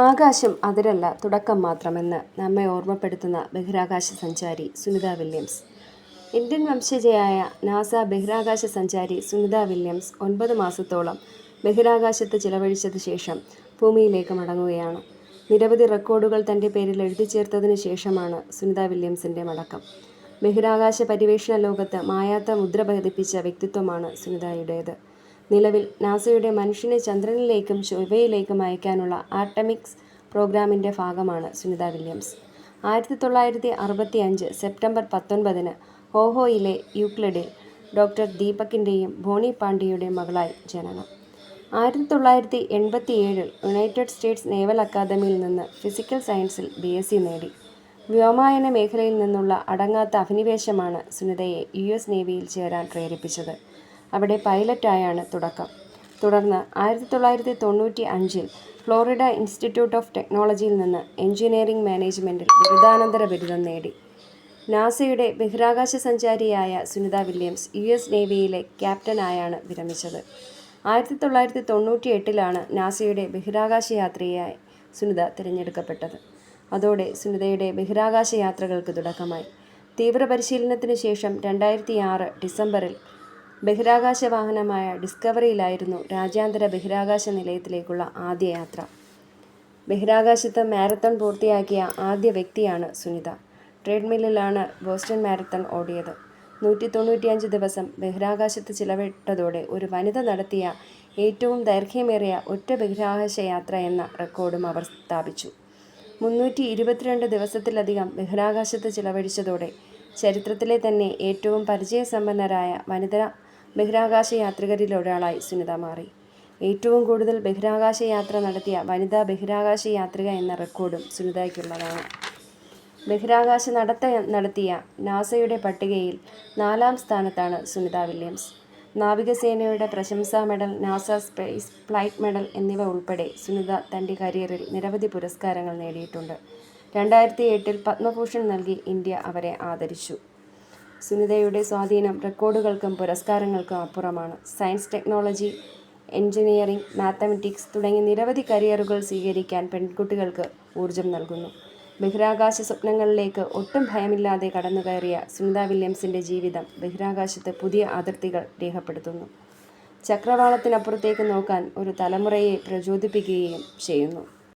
ആകാശം അതിരല്ല, തുടക്കം മാത്രമെന്ന് നമ്മെ ഓർമ്മപ്പെടുത്തുന്ന ബഹിരാകാശ സഞ്ചാരി സുനിത വില്യംസ്. ഇന്ത്യൻ വംശജയായ നാസ ബഹിരാകാശ സഞ്ചാരി സുനിത വില്യംസ് 9 മാസത്തോളം ബഹിരാകാശത്ത് ചിലവഴിച്ചതിനു ശേഷം ഭൂമിയിലേക്ക് മടങ്ങുകയാണ്. നിരവധി റെക്കോർഡുകൾ തൻ്റെ പേരിൽ എഴുതിച്ചേർത്തതിനു ശേഷമാണ് സുനിത വില്യംസിൻ്റെ മടക്കം. ബഹിരാകാശ പര്യവേഷണ ലോകത്ത് മായാത്ത മുദ്ര പതിപ്പിച്ച വ്യക്തിത്വമാണ് സുനിതയുടേത്. നിലവിൽ നാസയുടെ മനുഷ്യനെ ചന്ദ്രനിലേക്കും ചൊവ്വയിലേക്കും അയക്കാനുള്ള ആർടെമിസ് പ്രോഗ്രാമിൻ്റെ ഭാഗമാണ് സുനിത വില്യംസ്. 1965 സെപ്റ്റംബർ 19 ഓഹോയിലെ യൂക്ലിഡിൽ ഡോക്ടർ ദീപകിൻ്റെയും ബോണി പാണ്ഡെയുടെയും മകളായി ജനനം. 1987 യുണൈറ്റഡ് സ്റ്റേറ്റ്സ് നേവൽ അക്കാദമിയിൽ നിന്ന് ഫിസിക്കൽ സയൻസിൽ BSc നേടി. വ്യോമയാന മേഖലയിൽ നിന്നുള്ള അടങ്ങാത്ത അഭിനിവേശമാണ് സുനിതയെ US നേവിയിൽ ചേരാൻ പ്രേരിപ്പിച്ചത്. അവിടെ പൈലറ്റായാണ് തുടക്കം. തുടർന്ന് 1995 ഫ്ലോറിഡ ഇൻസ്റ്റിറ്റ്യൂട്ട് ഓഫ് ടെക്നോളജിയിൽ നിന്ന് എഞ്ചിനീയറിംഗ് മാനേജ്മെൻറ്റിൽ ബിരുദാനന്തര ബിരുദം നേടി. നാസയുടെ ബഹിരാകാശ സഞ്ചാരിയായ സുനിത വില്യംസ് US നേവിയിലെ ക്യാപ്റ്റനായാണ് വിരമിച്ചത്. 1998 നാസയുടെ ബഹിരാകാശ യാത്രികയായി സുനിത തിരഞ്ഞെടുക്കപ്പെട്ടത്. അതോടെ സുനിതയുടെ ബഹിരാകാശ യാത്രകൾക്ക് തുടക്കമായി. തീവ്ര പരിശീലനത്തിനു ശേഷം 2006 ഡിസംബറിൽ ബഹിരാകാശ വാഹനമായ ഡിസ്കവറിയിലായിരുന്നു രാജ്യാന്തര ബഹിരാകാശ നിലയത്തിലേക്കുള്ള ആദ്യ യാത്ര. ബഹിരാകാശത്ത് മാരത്തൺ പൂർത്തിയാക്കിയ ആദ്യ വ്യക്തിയാണ് സുനിത. ട്രെഡ്മില്ലിലാണ് ബോസ്റ്റൺ മാരത്തൺ ഓടിയത്. 195 ദിവസം ബഹിരാകാശത്ത് ചിലവിട്ടതോടെ ഒരു വനിത നടത്തിയ ഏറ്റവും ദൈർഘ്യമേറിയ ഒറ്റ ബഹിരാകാശ യാത്ര എന്ന റെക്കോർഡും അവർ സ്ഥാപിച്ചു. 322 ദിവസത്തിലധികം ബഹിരാകാശത്ത് ചിലവഴിച്ചതോടെ ചരിത്രത്തിലെ തന്നെ ഏറ്റവും പരിചയസമ്പന്നരായ വനിതാ ബഹിരാകാശ യാത്രികരിലൊരാളായി സുനിത മാറി. ഏറ്റവും കൂടുതൽ ബഹിരാകാശ യാത്ര നടത്തിയ വനിതാ ബഹിരാകാശ യാത്രിക എന്ന റെക്കോർഡും സുനിതയ്ക്കുള്ളതാണ്. ബഹിരാകാശ നടത്തിയ നാസയുടെ പട്ടികയിൽ 4ാം സ്ഥാനത്താണ് സുനിത വില്യംസ്. നാവികസേനയുടെ പ്രശംസാ medal, NASA space flight medal എന്നിവ ഉൾപ്പെടെ സുനിത തൻ്റെ കരിയറിൽ നിരവധി പുരസ്കാരങ്ങൾ നേടിയിട്ടുണ്ട്. 2008 പത്മഭൂഷൺ നൽകി ഇന്ത്യ അവരെ ആദരിച്ചു. സുനിതയുടെ സ്വാധീനം റെക്കോർഡുകൾക്കും പുരസ്കാരങ്ങൾക്കും അപ്പുറമാണ്. സയൻസ്, ടെക്നോളജി, എഞ്ചിനീയറിംഗ്, മാത്തമാറ്റിക്സ് തുടങ്ങി നിരവധി കരിയറുകൾ സ്വീകരിക്കാൻ പെൺകുട്ടികൾക്ക് ഊർജം നൽകുന്നു. ബഹിരാകാശ സ്വപ്നങ്ങളിലേക്ക് ഒട്ടും ഭയമില്ലാതെ കടന്നുകയറിയ സുനിത വില്യംസിൻ്റെ ജീവിതം ബഹിരാകാശത്ത് പുതിയ അതിർത്തികൾ രേഖപ്പെടുത്തുന്നു. ചക്രവാളത്തിനപ്പുറത്തേക്ക് നോക്കാൻ ഒരു തലമുറയെ പ്രചോദിപ്പിക്കുകയും ചെയ്യുന്നു.